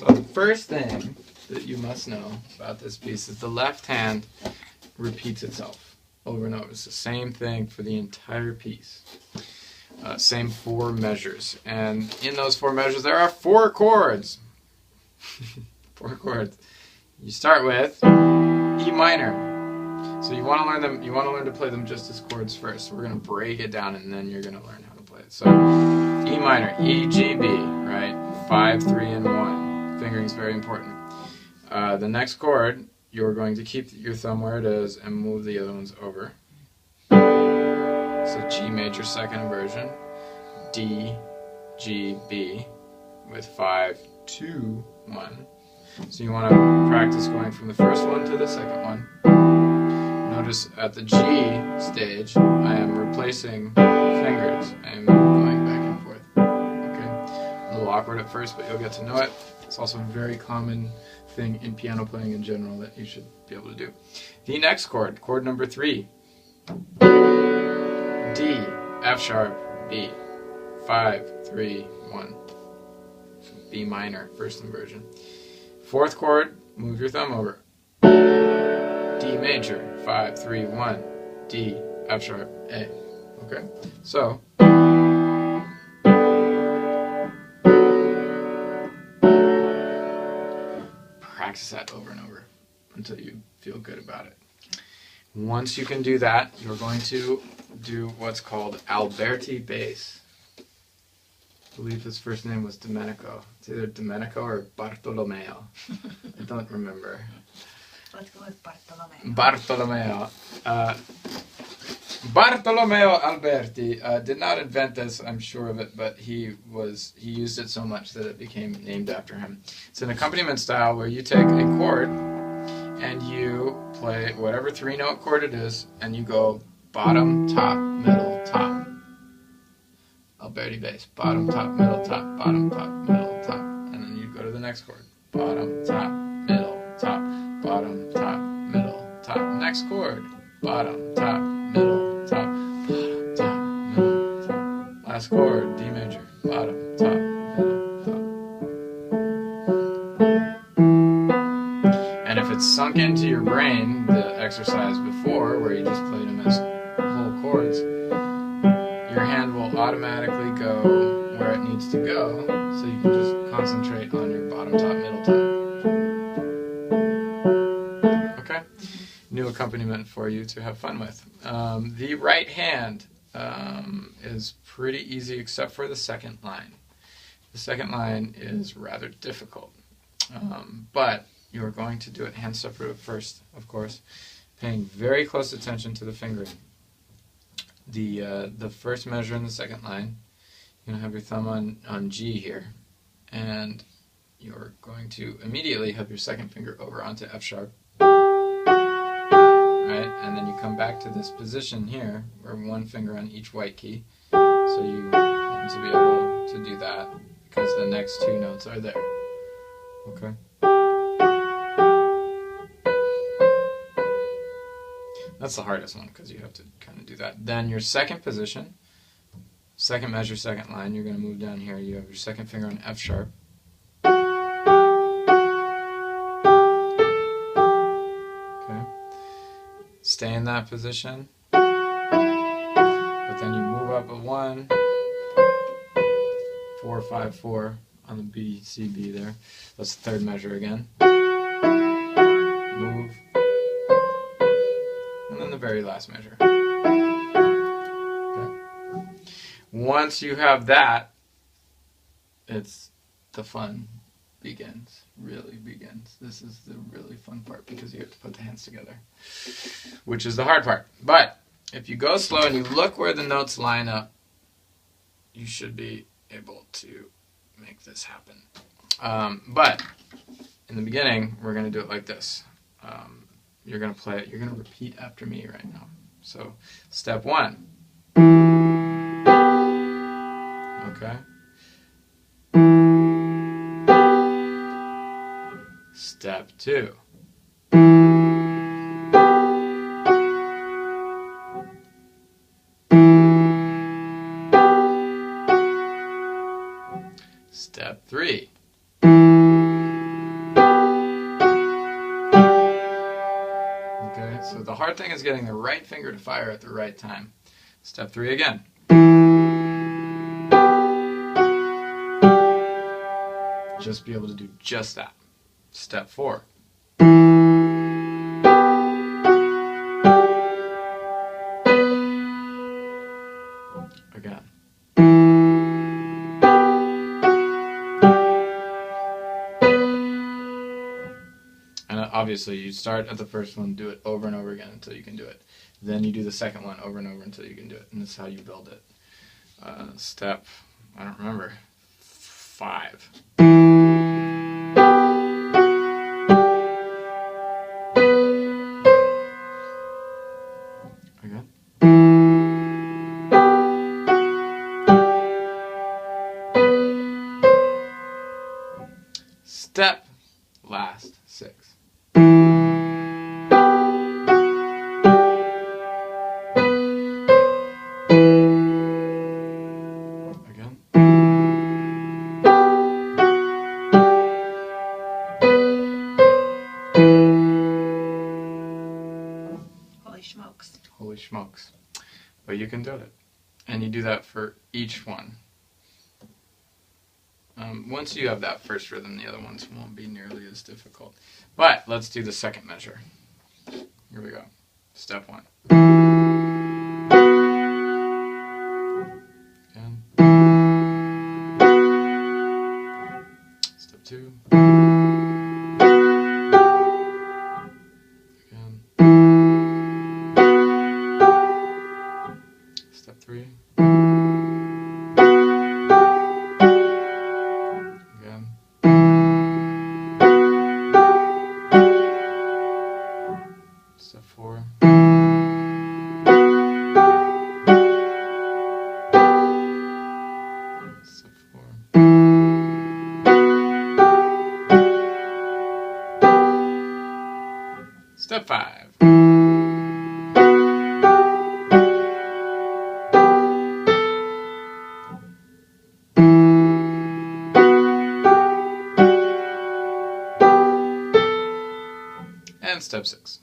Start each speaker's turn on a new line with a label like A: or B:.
A: So the first thing that you must know about this piece is the left hand repeats itself over and over. It's the same thing for the entire piece. Same 4 measures. And in those 4 measures there are 4 chords. 4 chords. You start with E minor. So you want to learn them. You want to learn to play them just as chords first. So we're going to break it down, and then you're going to learn how to play it. So E minor, E, G, B, right? 5, 3, and 1. Fingering is very important. The next chord, you're going to keep your thumb where it is and move the other ones over. So G major second inversion, D, G, B, with 5, 2, 1. So you want to practice going from the first one to the second one. Notice at the G stage, I am replacing fingers. I am going back and forth. Okay, a little awkward at first, but you'll get to know it. It's also a very common thing in piano playing in general that you should be able to do. The next chord, chord number 3, D, F sharp, B, 5, 3, 1. So B minor, first inversion. 4th chord, move your thumb over. D major, 5, 3, 1, D, F sharp, A. Okay, so practice that over and over until you feel good about it. Once you can do that, you're going to do what's called Alberti bass. I believe his first name was Domenico. It's either Domenico or Bartolomeo. I don't remember.
B: Let's go with Bartolomeo.
A: Bartolomeo Alberti did not invent this, I'm sure of it, but he used it so much that it became named after him. It's an accompaniment style where you take a chord and you play whatever 3-note chord it is, and you go bottom, top, middle, top. Alberti bass. Bottom, top, middle, top, bottom, top, middle, top. And then you go to the next chord. Bottom, top, middle, top, bottom, top, middle, top. Next chord. Bottom, top, middle, top, bottom, top, middle, top. Last chord, D major. Bottom, top, middle, top. And if it's sunk into your brain, the exercise before, where you just played them as whole chords, your hand will automatically go where it needs to go, so you can just concentrate on your bottom, top, middle, top. Okay? New accompaniment for you to have fun with. The right hand is pretty easy except for the second line. The second line is rather difficult, but you're going to do it hand separative first, of course, paying very close attention to the fingering. The first measure in the second line, you're going to have your thumb on G here, and you're going to immediately have your second finger over onto F sharp, right? And then you come back to this position here, where one finger on each white key, so you want to be able to do that, because the next 2 notes are there, okay? That's the hardest one, because you have to kind of do that. Then your second position, second measure, second line, you're going to move down here. You have your second finger on F sharp. Okay. Stay in that position. But then you move up a 1, 4, 5, 4 on the B, C, B there. That's the third measure again. Move. And then the very last measure. Okay. Once you have that, it's the fun begins, really begins. This is the really fun part, because you have to put the hands together, which is the hard part. But if you go slow and you look where the notes line up, you should be able to make this happen. But in the beginning, we're going to do it like this. You're going to play it. You're going to repeat after me right now. So, step 1. Okay. Step 2. Step 3. So the hard thing is getting the right finger to fire at the right time. Step 3 again. Just be able to do just that. Step 4. Again. And obviously you start at the first one, do it over and over again until you can do it. Then you do the second one over and over until you can do it. And that's how you build it. Step, I don't remember, 5. Again. Step, last, 6. Again.
B: Holy smokes.
A: Holy smokes. But you can do it. And you do that for each one. Once you have that first rhythm, the other ones won't be nearly as difficult. But let's do the second measure. Here we go. Step 1. Again. Step 2. Again. Step 3. Again. Step 4. Step 4. Step 5. And step 6.